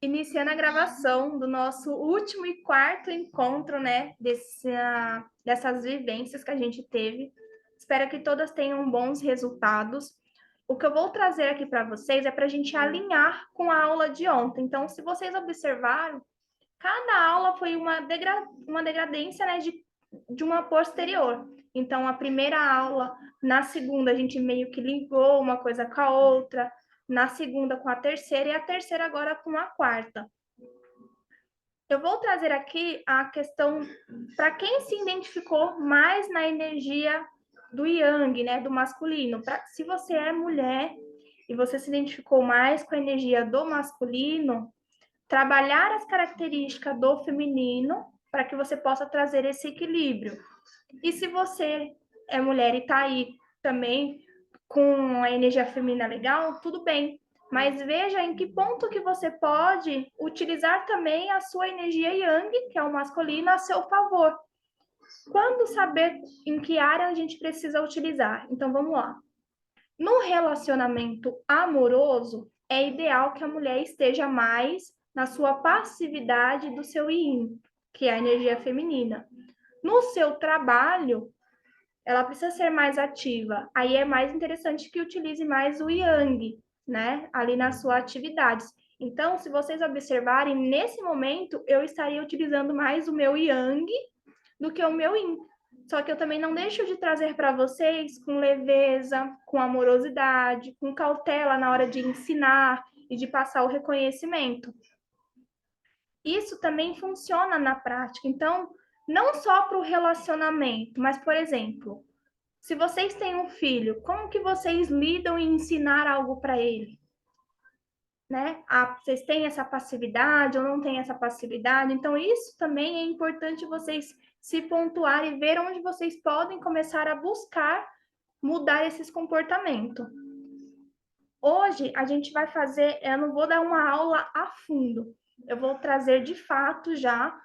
iniciando a gravação do nosso último e quarto encontro, né, dessas vivências que a gente teve. Espero que todas tenham bons resultados. O que eu vou trazer aqui para vocês é para a gente alinhar com a aula de ontem. Então, se vocês observaram, cada aula foi uma degradência, né, de uma posterior. Então, a primeira aula, na segunda, a gente meio que ligou uma coisa com a outra, na segunda com a terceira, e a terceira agora com a quarta. Eu vou trazer aqui a questão para quem se identificou mais na energia do Yang, né, do masculino. Se você é mulher e você se identificou mais com a energia do masculino, trabalhar as características do feminino para que você possa trazer esse equilíbrio. E se você é mulher e está aí também com a energia feminina legal, tudo bem. Mas veja em que ponto que você pode utilizar também a sua energia yang, que é o masculino, a seu favor. Quando saber em que área a gente precisa utilizar? Então, vamos lá. No relacionamento amoroso, é ideal que a mulher esteja mais na sua passividade do seu yin, que é a energia feminina. No seu trabalho, ela precisa ser mais ativa. Aí é mais interessante que utilize mais o yang, né? Ali nas suas atividades. Então, se vocês observarem, nesse momento, eu estaria utilizando mais o meu yang do que o meu yin. Só que eu também não deixo de trazer para vocês com leveza, com amorosidade, com cautela na hora de ensinar e de passar o reconhecimento. Isso também funciona na prática. Então, não só para o relacionamento, mas, por exemplo, se vocês têm um filho, como que vocês lidam em ensinar algo para ele? Né? Vocês têm essa passividade ou não têm essa passividade? Então, isso também é importante vocês se pontuar e ver onde vocês podem começar a buscar mudar esses comportamentos. Hoje, a gente vai fazer, eu não vou dar uma aula a fundo, eu vou trazer de fato já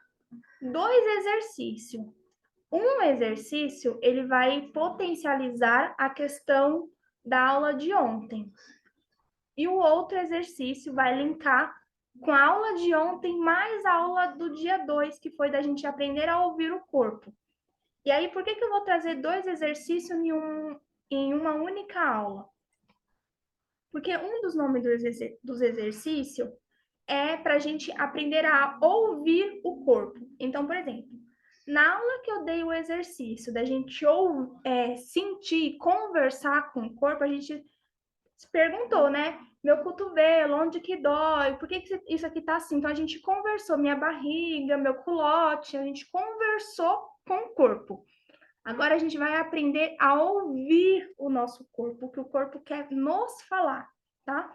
2 exercícios. Um exercício, ele vai potencializar a questão da aula de ontem. E o outro exercício vai linkar com a aula de ontem, mais a aula do dia 2, que foi da gente aprender a ouvir o corpo. E aí, por que eu vou trazer 2 exercícios em uma única aula? Porque um dos nomes dos exercícios é para a gente aprender a ouvir o corpo. Então, por exemplo, na aula que eu dei o exercício da gente sentir, conversar com o corpo, a gente se perguntou, né? Meu cotovelo, onde que dói? Por que isso aqui tá assim? Então, a gente conversou, minha barriga, meu culote, a gente conversou com o corpo. Agora, a gente vai aprender a ouvir o nosso corpo, o que o corpo quer nos falar, tá?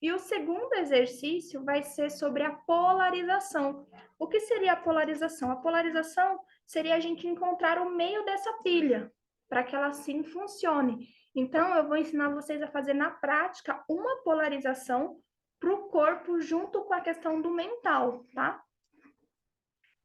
E o segundo exercício vai ser sobre a polarização. O que seria a polarização? A polarização seria a gente encontrar o meio dessa pilha, para que ela sim funcione. Então, eu vou ensinar vocês a fazer na prática uma polarização para o corpo junto com a questão do mental, tá?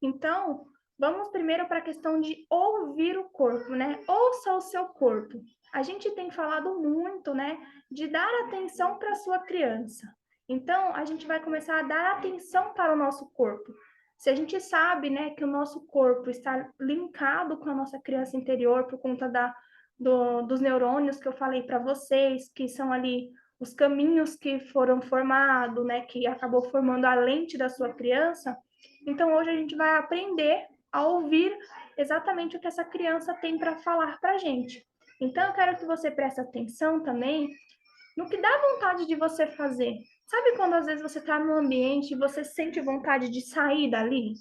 Então, vamos primeiro para a questão de ouvir o corpo, né? Ouça o seu corpo. A gente tem falado muito, né, de dar atenção para a sua criança. Então, a gente vai começar a dar atenção para o nosso corpo. Se a gente sabe, né, que o nosso corpo está linkado com a nossa criança interior por conta dos neurônios que eu falei para vocês, que são ali os caminhos que foram formados, né, que acabou formando a lente da sua criança. Então, hoje a gente vai aprender a ouvir exatamente o que essa criança tem para falar para a gente. Então, eu quero que você preste atenção também no que dá vontade de você fazer. Sabe quando às vezes você está num ambiente e você sente vontade de sair dali?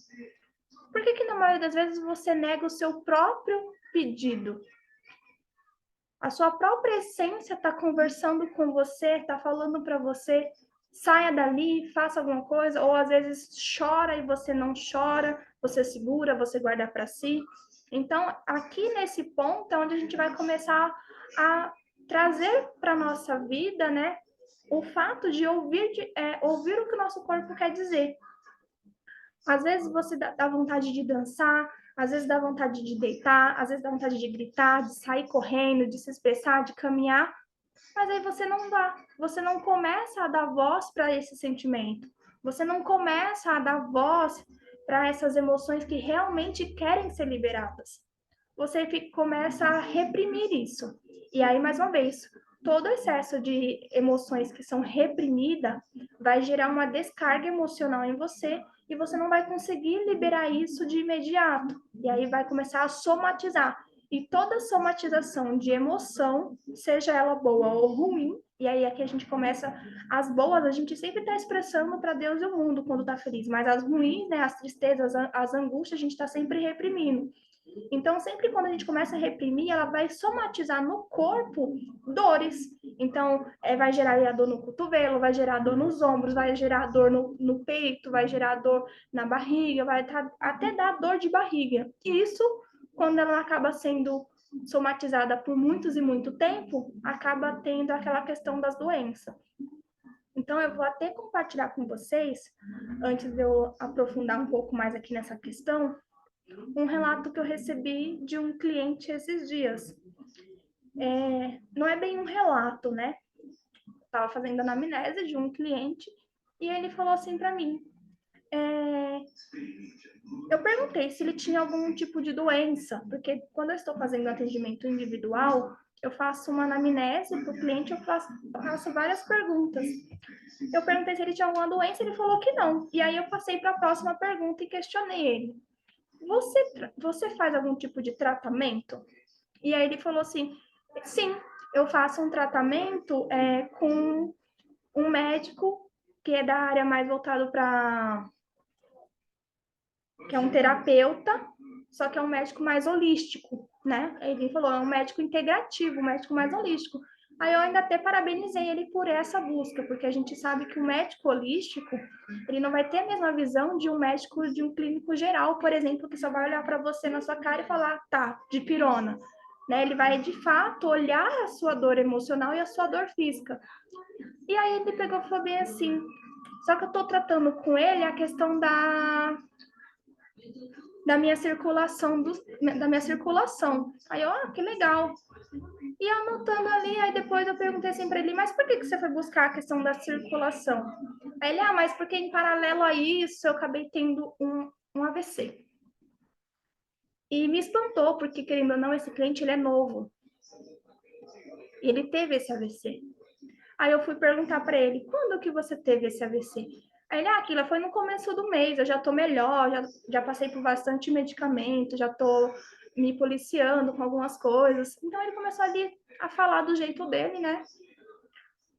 Por que na maioria das vezes você nega o seu próprio pedido? A sua própria essência está conversando com você, está falando para você, saia dali, faça alguma coisa, ou às vezes chora e você não chora, você segura, você guarda para si. Então, aqui nesse ponto é onde a gente vai começar a trazer para a nossa vida, né, o fato de ouvir o que o nosso corpo quer dizer. Às vezes você dá vontade de dançar, às vezes dá vontade de deitar, às vezes dá vontade de gritar, de sair correndo, de se expressar, de caminhar, mas aí você não dá, você não começa a dar voz para esse sentimento. Você não começa a dar voz para essas emoções que realmente querem ser liberadas. Você começa a reprimir isso. E aí, mais uma vez, todo excesso de emoções que são reprimidas vai gerar uma descarga emocional em você e você não vai conseguir liberar isso de imediato. E aí vai começar a somatizar. E toda somatização de emoção, seja ela boa ou ruim, e aí aqui a gente começa, as boas a gente sempre está expressando para Deus e o mundo quando está feliz, mas as ruins, né, as tristezas, as angústias, a gente está sempre reprimindo. Então, sempre quando a gente começa a reprimir, ela vai somatizar no corpo dores. Então, vai gerar a dor no cotovelo, vai gerar dor nos ombros, vai gerar dor no peito, vai gerar dor na barriga, vai até dar dor de barriga. E isso, quando ela acaba sendo somatizada por muitos e muito tempo, acaba tendo aquela questão das doenças. Então, eu vou até compartilhar com vocês, antes de eu aprofundar um pouco mais aqui nessa questão, um relato que eu recebi de um cliente esses dias. Não é bem um relato, né? Estava fazendo anamnese de um cliente e ele falou assim para mim. Eu perguntei se ele tinha algum tipo de doença, porque quando eu estou fazendo atendimento individual, eu faço uma anamnese para o cliente, eu faço várias perguntas. Eu perguntei se ele tinha alguma doença, ele falou que não. E aí eu passei para a próxima pergunta e questionei ele. Você faz algum tipo de tratamento? E aí ele falou assim, sim, eu faço um tratamento com um médico que é da área mais voltado para... que é um terapeuta, só que é um médico mais holístico, né? Ele falou, é um médico integrativo, um médico mais holístico. Aí eu ainda até parabenizei ele por essa busca, porque a gente sabe que o médico holístico, ele não vai ter a mesma visão de um médico, de um clínico geral, por exemplo, que só vai olhar para você na sua cara e falar, tá, de pirona. Né? Ele vai, de fato, olhar a sua dor emocional e a sua dor física. E aí ele pegou e falou bem assim, só que eu tô tratando com ele a questão da minha circulação, da minha circulação. Aí eu, que legal. E anotando ali, aí depois eu perguntei assim para ele, mas por que você foi buscar a questão da circulação? Aí ele, mas porque em paralelo a isso eu acabei tendo um AVC. E me espantou, porque querendo ou não, esse cliente ele é novo. E ele teve esse AVC. Aí eu fui perguntar para ele, quando que você teve esse AVC? Aí ele, aquilo foi no começo do mês, eu já tô melhor, já passei por bastante medicamento, já tô me policiando com algumas coisas. Então ele começou ali a falar do jeito dele, né?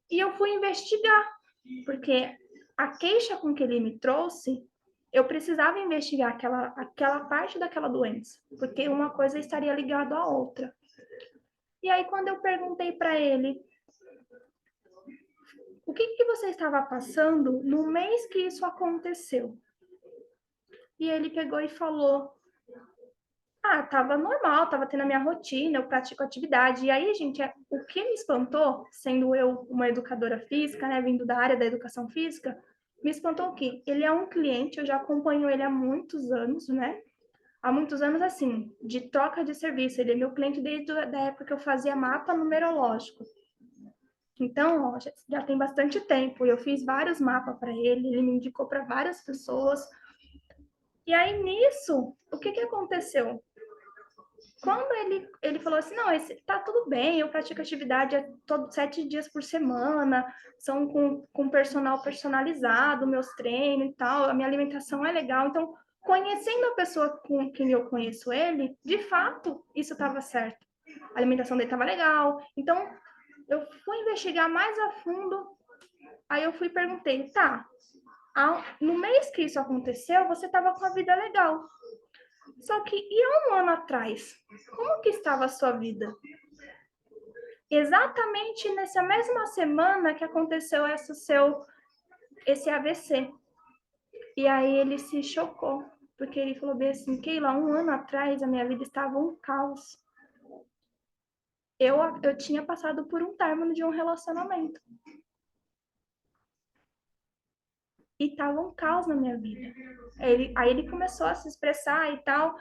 E eu fui investigar, porque a queixa com que ele me trouxe, eu precisava investigar aquela parte daquela doença, porque uma coisa estaria ligada à outra. E aí quando eu perguntei para ele, o que você estava passando no mês que isso aconteceu? E ele pegou e falou, tava normal, tava tendo a minha rotina, eu pratico atividade. E aí, gente, o que me espantou, sendo eu uma educadora física, né, vindo da área da educação física, me espantou o quê? Ele é um cliente, eu já acompanho ele há muitos anos, né? Há muitos anos, assim, de troca de serviço. Ele é meu cliente desde a época que eu fazia mapa numerológico. Então, ó, já tem bastante tempo. Eu fiz vários mapas para ele me indicou para várias pessoas. E aí, nisso, o que aconteceu? Quando ele falou assim, não, tá tudo bem, eu pratico atividade todos 7 dias por semana, são com personal personalizado, meus treinos e tal, a minha alimentação é legal. Então, conhecendo a pessoa com quem eu conheço ele, de fato, isso estava certo. A alimentação dele estava legal. Então, eu fui investigar mais a fundo, aí eu fui e perguntei, tá, no mês que isso aconteceu, você estava com a vida legal. Só que, e há um ano atrás? Como que estava a sua vida? Exatamente nessa mesma semana que aconteceu esse AVC. E aí ele se chocou, porque ele falou bem assim, Keila, um ano atrás a minha vida estava um caos. Eu tinha passado por um término de um relacionamento. E estava um caos na minha vida. Aí ele começou a se expressar e tal.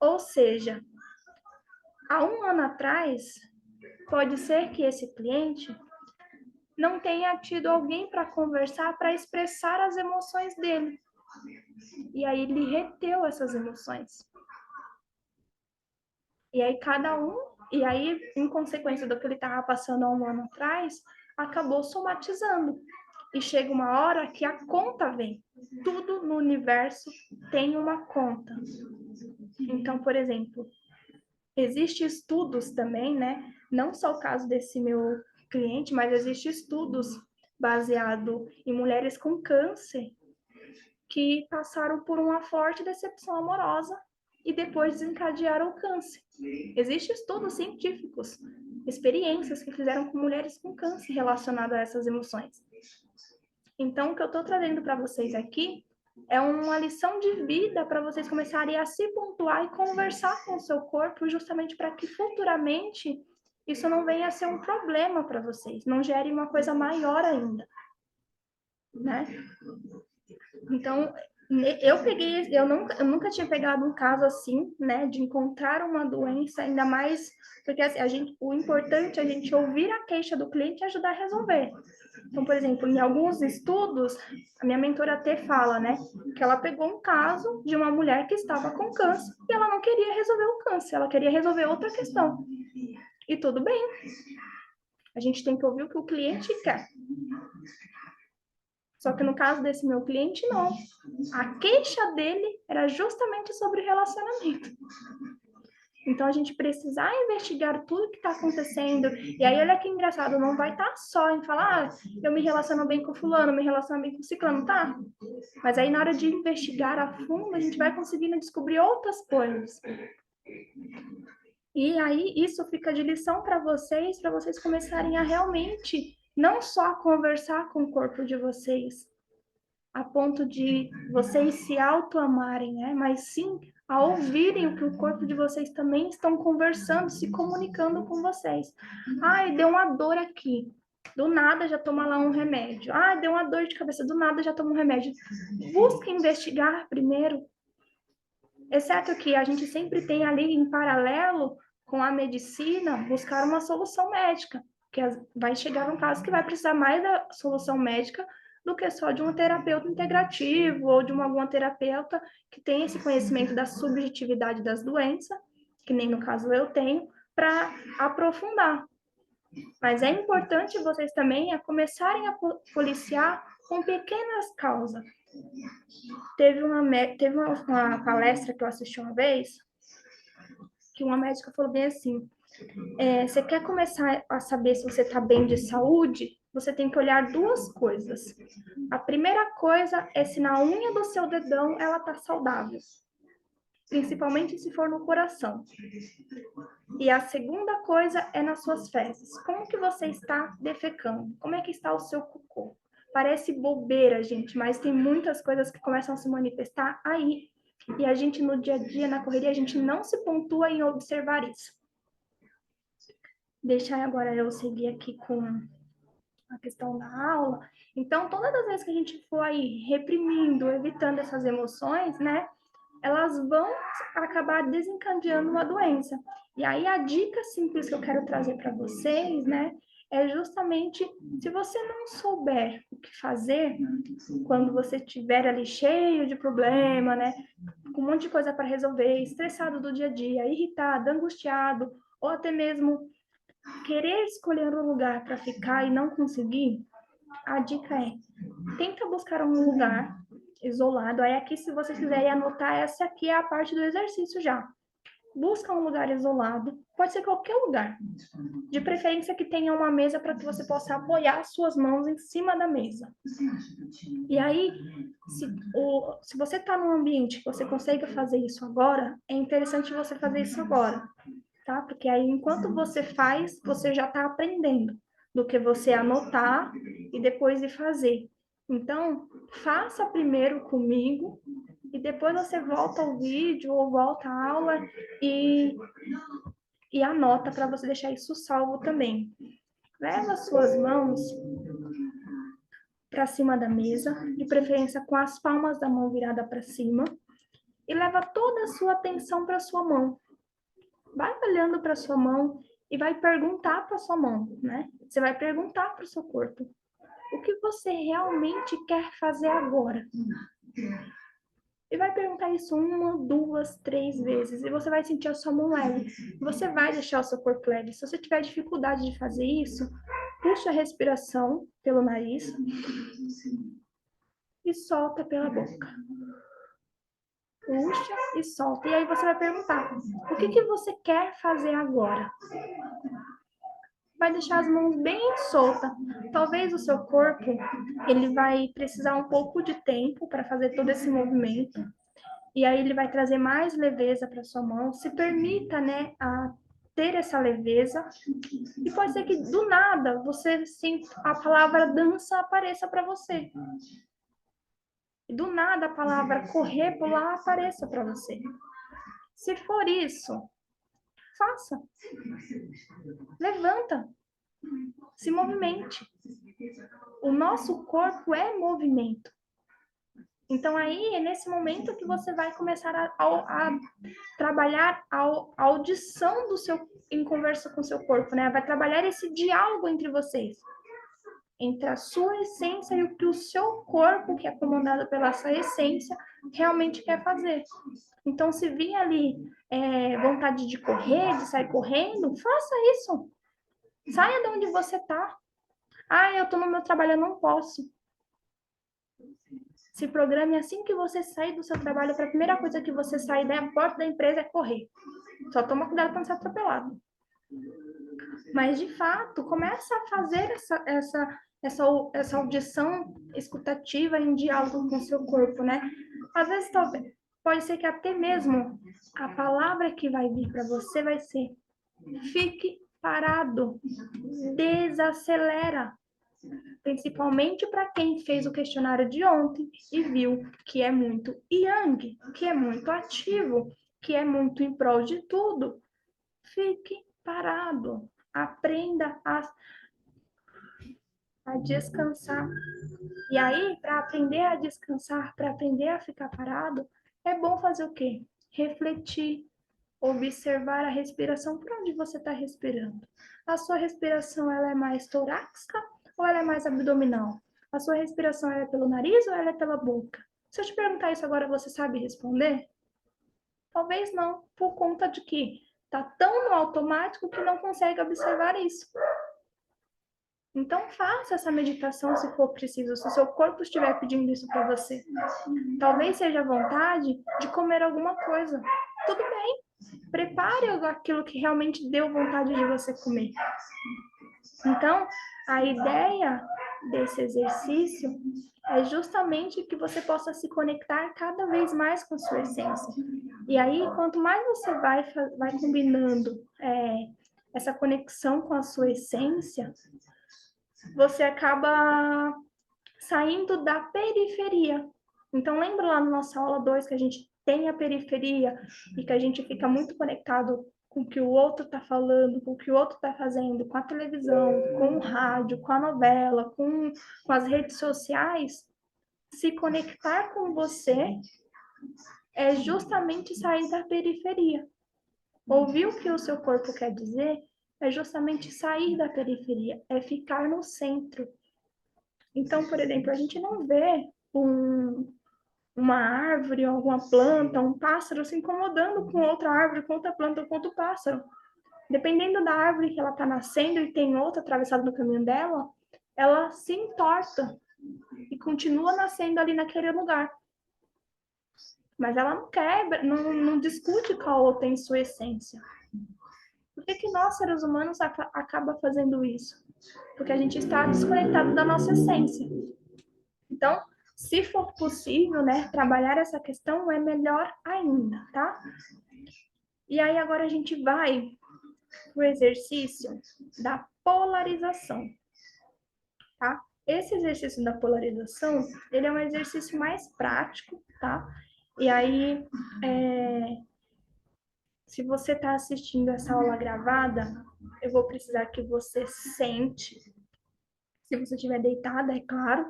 Ou seja, há um ano atrás, pode ser que esse cliente não tenha tido alguém para conversar, para expressar as emoções dele. E aí ele reteu essas emoções. E aí e aí, em consequência do que ele estava passando há um ano atrás, acabou somatizando. E chega uma hora que a conta vem. Tudo no universo tem uma conta. Então, por exemplo, existem estudos também, né? Não só o caso desse meu cliente, mas existem estudos baseados em mulheres com câncer que passaram por uma forte decepção amorosa e depois desencadearam o câncer. Existem estudos científicos, experiências que fizeram com mulheres com câncer relacionadas a essas emoções. Então, o que eu estou trazendo para vocês aqui é uma lição de vida para vocês começarem a se pontuar e conversar com o seu corpo, justamente para que futuramente isso não venha a ser um problema para vocês, não gere uma coisa maior ainda, né? Então, eu nunca tinha pegado um caso assim, né, de encontrar uma doença, ainda mais porque assim, o importante é a gente ouvir a queixa do cliente e ajudar a resolver. Então, por exemplo, em alguns estudos, a minha mentora até fala, né, que ela pegou um caso de uma mulher que estava com câncer e ela não queria resolver o câncer, ela queria resolver outra questão. E tudo bem. A gente tem que ouvir o que o cliente quer. Só que no caso desse meu cliente, não. A queixa dele era justamente sobre relacionamento. Então, a gente precisar investigar tudo que está acontecendo. E aí, olha que engraçado, não vai estar só em falar, eu me relaciono bem com fulano, me relaciono bem com ciclano, tá? Mas aí, na hora de investigar a fundo, a gente vai conseguindo descobrir outras coisas. E aí, isso fica de lição para vocês começarem a realmente, não só conversar com o corpo de vocês, a ponto de vocês se auto-amarem, né? Mas sim a ouvirem o que o corpo de vocês também estão conversando, se comunicando com vocês. Ai, deu uma dor aqui. Do nada já toma lá um remédio. Ai, deu uma dor de cabeça. Do nada já toma um remédio. Busque investigar primeiro. Exceto que a gente sempre tem ali em paralelo com a medicina buscar uma solução médica, que vai chegar um caso que vai precisar mais da solução médica do que só de um terapeuta integrativo ou de alguma terapeuta que tem esse conhecimento da subjetividade das doenças, que nem no caso eu tenho, para aprofundar. Mas é importante vocês também começarem a policiar com pequenas causas. Teve uma palestra que eu assisti uma vez, que uma médica falou bem assim, você quer começar a saber se você está bem de saúde? Você tem que olhar duas coisas. A primeira coisa é se na unha do seu dedão ela está saudável, principalmente se for no coração. E a segunda coisa é nas suas fezes. Como que você está defecando? Como é que está o seu cocô? Parece bobeira, gente, mas tem muitas coisas que começam a se manifestar aí. E a gente, no dia a dia, na correria, a gente não se pontua em observar isso. Deixa agora eu seguir aqui com a questão da aula. Então, todas as vezes que a gente for aí reprimindo, evitando essas emoções, né, elas vão acabar desencadeando uma doença. E aí a dica simples que eu quero trazer para vocês, né, é justamente se você não souber o que fazer quando você estiver ali cheio de problema, né, com um monte de coisa para resolver, estressado do dia a dia, irritado, angustiado, ou até mesmo querer escolher um lugar para ficar e não conseguir, a dica é, tenta buscar um lugar isolado. Aí aqui, se vocês quiserem anotar, essa aqui é a parte do exercício já. Busca um lugar isolado, pode ser qualquer lugar. De preferência que tenha uma mesa para que você possa apoiar as suas mãos em cima da mesa. E aí, se você está num ambiente que você consiga fazer isso agora, é interessante você fazer isso agora, tá? Porque aí, enquanto você faz, você já está aprendendo do que você anotar e depois ir fazer. Então, faça primeiro comigo e depois você volta ao vídeo ou volta à aula e anota para você deixar isso salvo também. Leva suas mãos para cima da mesa, de preferência com as palmas da mão virada para cima, e leva toda a sua atenção para sua mão. Vai olhando para sua mão e vai perguntar para sua mão, né? Você vai perguntar para o seu corpo: o que você realmente quer fazer agora? E vai perguntar isso 1, 2, 3 vezes. E você vai sentir a sua mão leve. Você vai deixar o seu corpo leve. Se você tiver dificuldade de fazer isso, puxa a respiração pelo nariz e solta pela boca. Puxa e solta. E aí você vai perguntar: o que você quer fazer agora? Vai deixar as mãos bem soltas. Talvez o seu corpo ele vai precisar um pouco de tempo para fazer todo esse movimento. E aí ele vai trazer mais leveza para sua mão. Se permita, né, a ter essa leveza. E pode ser que do nada você sinta a palavra dança apareça para você. E do nada a palavra correr, pular apareça para você. Se for isso, faça. Levanta. Se movimente. O nosso corpo é movimento. Então, aí é nesse momento que você vai começar a trabalhar a audição do seu, em conversa com o seu corpo, né? Vai trabalhar esse diálogo entre vocês, entre a sua essência e o que o seu corpo, que é comandado pela sua essência, realmente quer fazer. Então, se vir ali vontade de correr, de sair correndo, faça isso. Saia de onde você está. Ah, eu estou no meu trabalho, eu não posso. Se programe assim que você sair do seu trabalho, para a primeira coisa que você sair da porta da empresa é correr. Só toma cuidado para não ser atropelado. Mas, de fato, começa a fazer essa audição escutativa em diálogo com o seu corpo, né? Às vezes, talvez, pode ser que até mesmo a palavra que vai vir para você vai ser: fique parado, desacelera. Principalmente para quem fez o questionário de ontem e viu que é muito yang, que é muito ativo, que é muito em prol de tudo. Fique parado, aprenda a descansar. E aí, para aprender a descansar, para aprender a ficar parado, é bom fazer o quê? Refletir, observar a respiração. Por onde você está respirando? A sua respiração ela é mais torácica ou ela é mais abdominal? A sua respiração ela é pelo nariz ou ela é pela boca? Se eu te perguntar isso agora, você sabe responder? Talvez não, por conta de que está tão no automático que não consegue observar isso. Então, faça essa meditação se for preciso, se o seu corpo estiver pedindo isso para você. Talvez seja a vontade de comer alguma coisa. Tudo bem. Prepare aquilo que realmente deu vontade de você comer. Então, a ideia desse exercício é justamente que você possa se conectar cada vez mais com a sua essência. E aí, quanto mais você vai combinando essa conexão com a sua essência, você acaba saindo da periferia. Então, lembra lá na nossa aula 2 que a gente tem a periferia e que a gente fica muito conectado com o que o outro está falando, com o que o outro está fazendo, com a televisão, com o rádio, com a novela, com as redes sociais. Se conectar com você é justamente sair da periferia. Ouvir o que o seu corpo quer dizer é justamente sair da periferia, é ficar no centro. Então, por exemplo, a gente não vê uma árvore, alguma planta, um pássaro se incomodando com outra árvore, com outra planta, com outro pássaro. Dependendo da árvore que ela está nascendo e tem outra atravessada no caminho dela, ela se entorta e continua nascendo ali naquele lugar. Mas ela não quebra, não discute com a outra em sua essência. Por que nós, seres humanos, acaba fazendo isso? Porque a gente está desconectado da nossa essência. Então, se for possível, né, trabalhar essa questão é melhor ainda, tá? E aí agora a gente vai pro exercício da polarização, tá? Esse exercício da polarização, ele é um exercício mais prático, tá? E aí, se você está assistindo essa aula gravada, eu vou precisar que você sente, se você estiver deitada, é claro,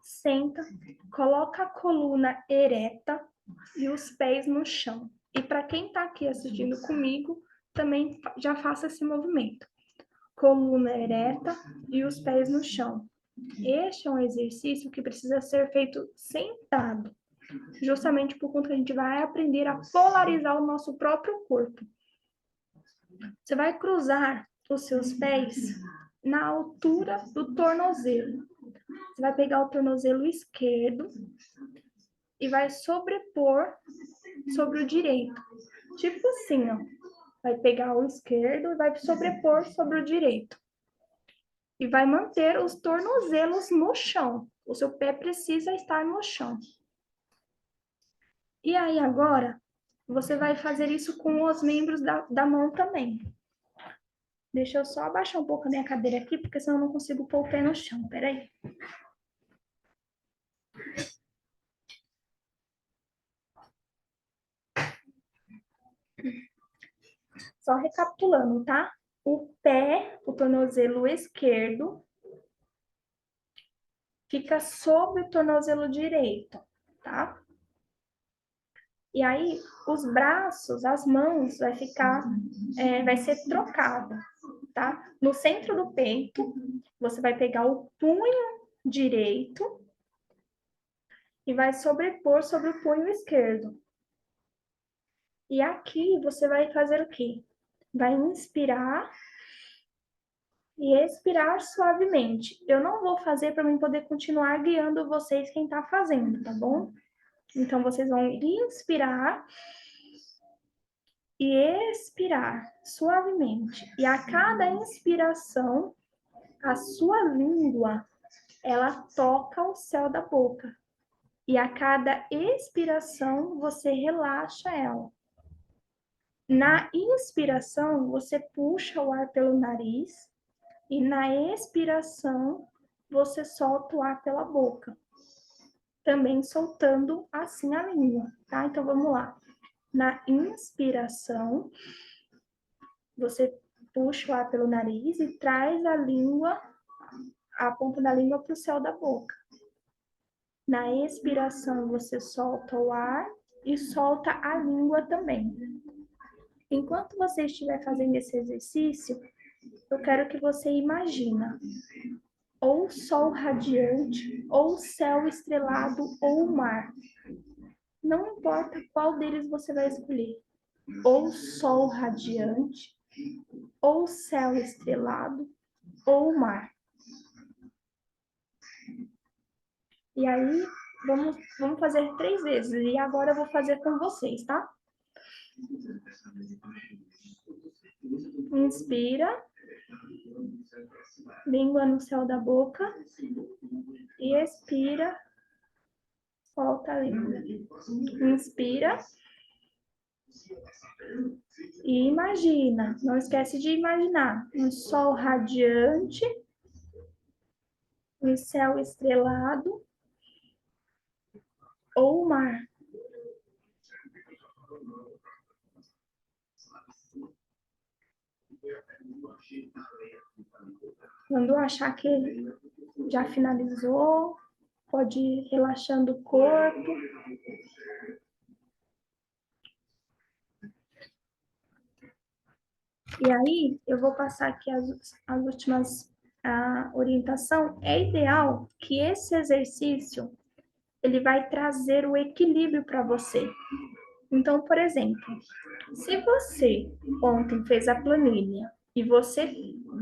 senta, coloca a coluna ereta e os pés no chão. E para quem está aqui assistindo comigo, também já faça esse movimento. coluna ereta e os pés no chão. Este é um exercício que precisa ser feito sentado, justamente por conta que a gente vai aprender a polarizar o nosso próprio corpo. Você vai cruzar os seus pés na altura do tornozelo. Você vai pegar o tornozelo esquerdo e vai sobrepor sobre o direito. Tipo assim, ó. Vai pegar o esquerdo e vai sobrepor sobre o direito. E vai manter os tornozelos no chão. O seu pé precisa estar no chão. E aí agora, você vai fazer isso com os membros da mão também. Deixa eu só abaixar um pouco a minha cadeira aqui, porque senão eu não consigo pôr o pé no chão. Peraí. Só recapitulando, tá? O pé, o tornozelo esquerdo, fica sobre o tornozelo direito, tá? E aí, os braços, as mãos, vai ser trocado, tá? No centro do peito, você vai pegar o punho direito e vai sobrepor sobre o punho esquerdo. E aqui você vai fazer o quê? Vai inspirar e expirar suavemente. Eu não vou fazer para mim poder continuar guiando vocês quem está fazendo, tá bom? Então, vocês vão inspirar e expirar suavemente. E a cada inspiração, a sua língua, ela toca o céu da boca. E a cada expiração, você relaxa ela. Na inspiração, você puxa o ar pelo nariz e na expiração, você solta o ar pela boca. Também soltando assim a língua, tá? Então, vamos lá. Na inspiração, você puxa o ar pelo nariz e traz a ponta da língua para o céu da boca. Na expiração, você solta o ar e solta a língua também. Enquanto você estiver fazendo esse exercício, eu quero que você imagina ou sol radiante, ou céu estrelado, ou mar. Não importa qual deles você vai escolher. Ou sol radiante, ou céu estrelado, ou mar. E aí, vamos fazer 3 vezes. E agora eu vou fazer com vocês, tá? Inspira. Língua no céu da boca. E expira. Solta a língua. Inspira. E imagina. Não esquece de imaginar. Um sol radiante. Um céu estrelado. Ou o mar. Quando achar que já finalizou, pode ir relaxando o corpo. E aí, eu vou passar aqui as últimas orientação. É ideal que esse exercício, ele vai trazer o equilíbrio para você. Então, por exemplo, se você ontem fez a planilha e você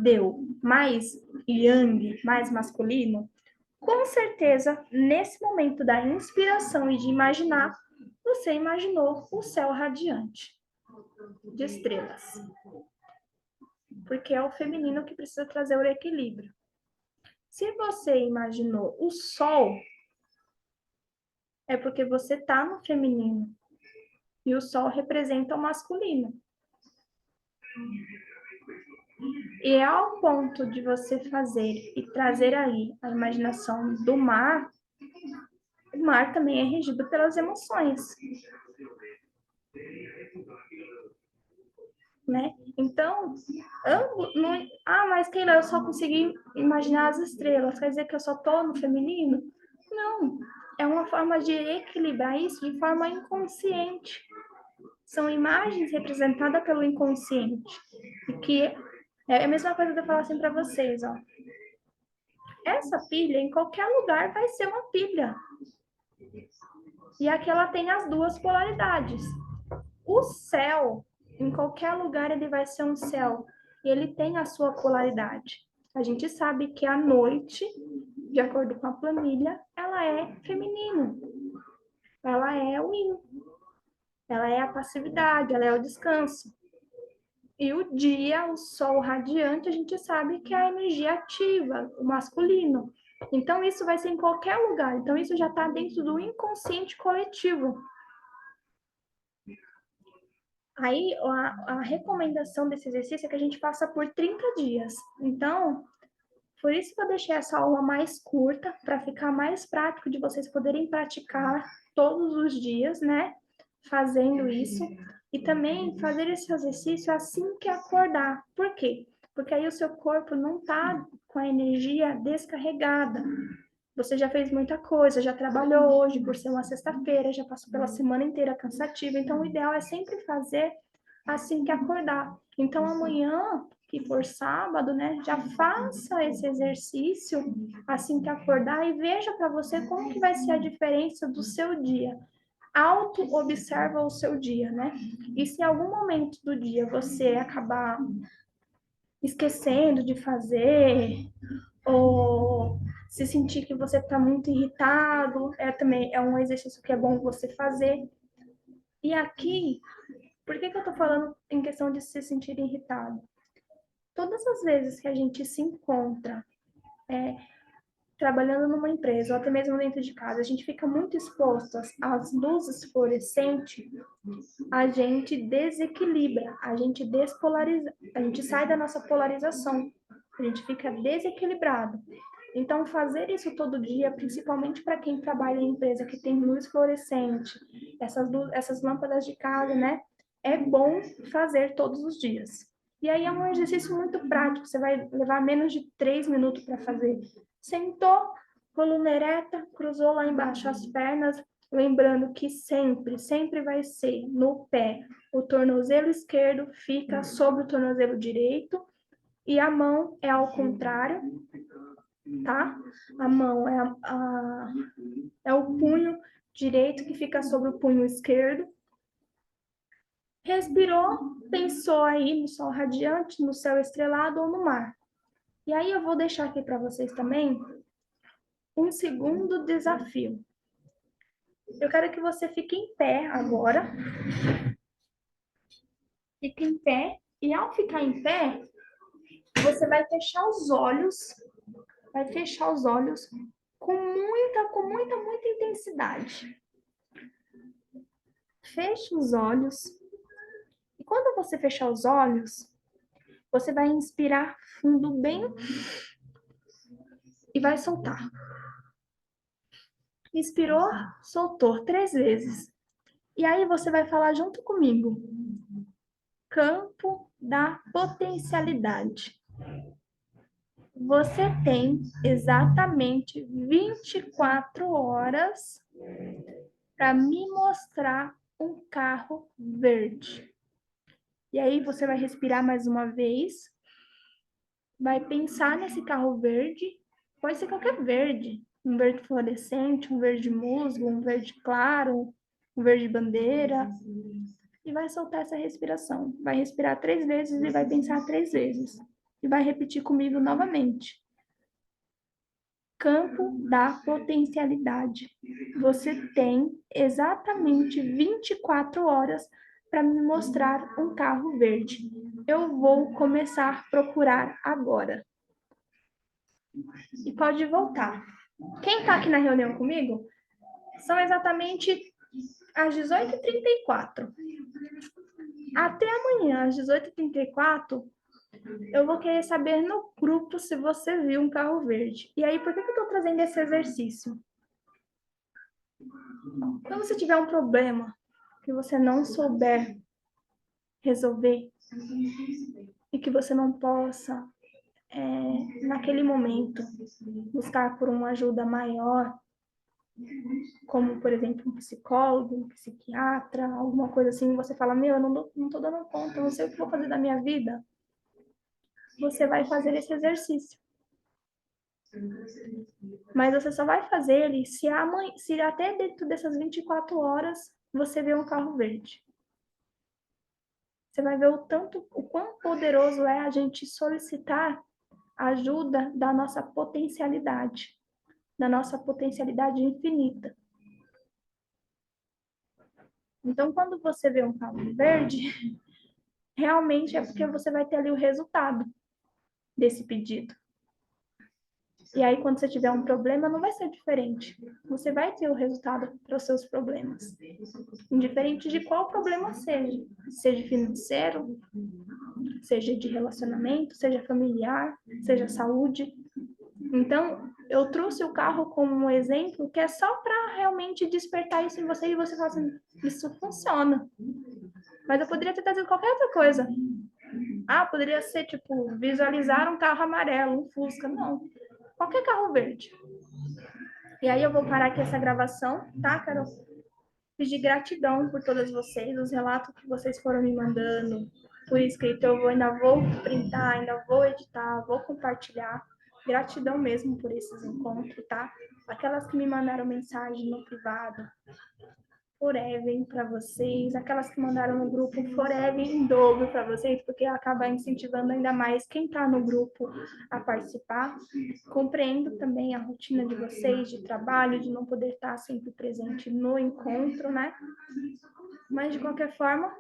deu mais yang, mais masculino, com certeza, nesse momento da inspiração e de imaginar, você imaginou o céu radiante de estrelas. Porque é o feminino que precisa trazer o equilíbrio. Se você imaginou o sol, é porque você está no feminino. E o sol representa o masculino. E ao ponto de você fazer e trazer aí a imaginação do mar, o mar também é regido pelas emoções. Né? Então, mas Keila, eu só consegui imaginar as estrelas, quer dizer que eu só tô no feminino? Não, é uma forma de equilibrar isso de forma inconsciente. São imagens representadas pelo inconsciente, e que É a mesma coisa de eu falar assim para vocês, ó. Essa pilha, em qualquer lugar, vai ser uma pilha. E aqui ela tem as duas polaridades. O céu, em qualquer lugar, ele vai ser um céu. E ele tem a sua polaridade. A gente sabe que a noite, de acordo com a planilha, ela é feminino. Ela é o yin. Ela é a passividade, ela é o descanso. E o dia, o sol radiante, a gente sabe que é a energia ativa, o masculino. Então, isso vai ser em qualquer lugar. Então, isso já está dentro do inconsciente coletivo. Aí, a recomendação desse exercício é que a gente faça por 30 dias. Então, por isso que eu deixei essa aula mais curta, para ficar mais prático de vocês poderem praticar todos os dias, né? Fazendo isso. E também fazer esse exercício assim que acordar. Por quê? Porque aí o seu corpo não está com a energia descarregada. Você já fez muita coisa, já trabalhou hoje por ser uma sexta-feira, já passou pela semana inteira cansativa. Então, o ideal é sempre fazer assim que acordar. Então, amanhã, que for sábado, né, já faça esse exercício assim que acordar e veja para você como que vai ser a diferença do seu dia. Auto-observa o seu dia, né? E se em algum momento do dia você acabar esquecendo de fazer, ou se sentir que você está muito irritado, também é um exercício que é bom você fazer. E aqui, por que eu estou falando em questão de se sentir irritado? Todas as vezes que a gente se encontra trabalhando numa empresa, ou até mesmo dentro de casa, a gente fica muito exposto às luzes fluorescentes, a gente desequilibra, a gente despolariza, a gente sai da nossa polarização, a gente fica desequilibrado. Então, fazer isso todo dia, principalmente para quem trabalha em empresa que tem luz fluorescente, essas lâmpadas de casa, né? É bom fazer todos os dias. E aí é um exercício muito prático, você vai levar menos de 3 minutos para fazer. Sentou, coluna ereta, cruzou lá embaixo as pernas, lembrando que sempre, sempre vai ser no pé. O tornozelo esquerdo fica sobre o tornozelo direito e a mão é ao contrário, tá? A mão é o punho direito que fica sobre o punho esquerdo. Respirou, pensou aí no sol radiante, no céu estrelado ou no mar. E aí eu vou deixar aqui para vocês também um segundo desafio. Eu quero que você fique em pé agora. Fique em pé. E ao ficar em pé, você vai fechar os olhos. Vai fechar os olhos com muita intensidade. Feche os olhos. E quando você fechar os olhos, você vai inspirar fundo bem e vai soltar. Inspirou, soltou 3 vezes. E aí você vai falar junto comigo. Campo da potencialidade. Você tem exatamente 24 horas para me mostrar um carro verde. E aí você vai respirar mais uma vez, vai pensar nesse carro verde, pode ser qualquer verde, um verde fluorescente, um verde musgo, um verde claro, um verde bandeira, e vai soltar essa respiração. Vai respirar 3 vezes e vai pensar 3 vezes. E vai repetir comigo novamente. Campo da potencialidade. Você tem exatamente 24 horas para me mostrar um carro verde. Eu vou começar a procurar agora. E pode voltar. Quem está aqui na reunião comigo? São exatamente às 18h34. Até amanhã, às 18h34, eu vou querer saber no grupo se você viu um carro verde. E aí, por que eu estou trazendo esse exercício? Quando você tiver um problema que você não souber resolver e que você não possa, naquele momento, buscar por uma ajuda maior, como, por exemplo, um psicólogo, um psiquiatra, alguma coisa assim, você fala, meu, eu não tô dando conta, eu não sei o que vou fazer da minha vida. você vai fazer esse exercício. Mas você só vai fazer ele se até dentro dessas 24 horas você vê um carro verde. Você vai ver o quão poderoso é a gente solicitar ajuda da nossa potencialidade infinita. Então, quando você vê um carro verde, realmente é porque você vai ter ali o resultado desse pedido. E aí, quando você tiver um problema, não vai ser diferente. Você vai ter o resultado para os seus problemas. Indiferente de qual problema seja. Seja financeiro, seja de relacionamento, seja familiar, seja saúde. Então, eu trouxe o carro como um exemplo que é só para realmente despertar isso em você e você falar assim, isso funciona. Mas eu poderia ter trazido qualquer outra coisa. Ah, poderia ser, tipo, visualizar um carro amarelo, um Fusca. Não, qualquer carro verde. E aí eu vou parar aqui essa gravação, tá? Quero pedir gratidão por todas vocês, os relatos que vocês foram me mandando por escrito. Ainda vou printar, ainda vou editar, vou compartilhar. Gratidão mesmo por esses encontros, tá? Aquelas que me mandaram mensagem no privado, forever para vocês. Aquelas que mandaram no grupo, forever em dobro para vocês, porque acaba incentivando ainda mais quem está no grupo a participar. Compreendo também a rotina de vocês, de trabalho, de não poder estar sempre presente no encontro, né? Mas, de qualquer forma,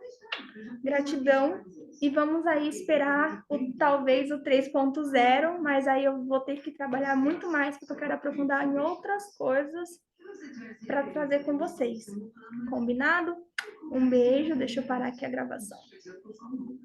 gratidão. E vamos aí esperar talvez o 3.0, mas aí eu vou ter que trabalhar muito mais, porque eu quero aprofundar em outras coisas para trazer com vocês. Combinado? Um beijo, deixa eu parar aqui a gravação.